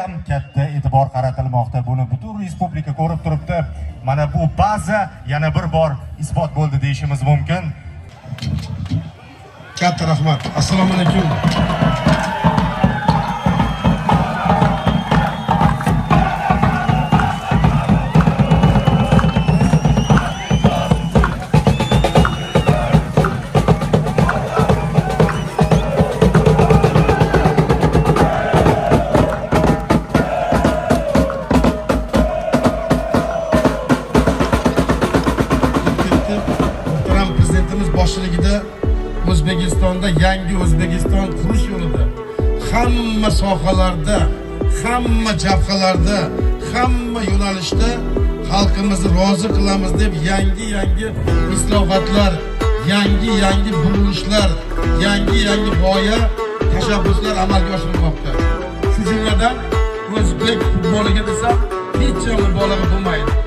ham katta e'tibor qaratilmoqda. Buni butun respublika ko'rib turibdi. Mana bu baza yana bir bor isbot bo'ldi deyishimiz mumkin. Katta rahmat. Assalomu alaykum. Prezidentimiz boshchiligida O'zbekistonda yangi O'zbekiston qurish yo'lida hamma sohalarda, hamma jabhalarda, hamma yo'nalishda xalqimizni rozi qilamiz deb yangi islohotlar, yangi burilishlar, yangi g'oya, tashabbuslar amalga oshirilmoqda. Shu jumladan o'zbek futboliga desam hech mubolag'a bo'lmaydi.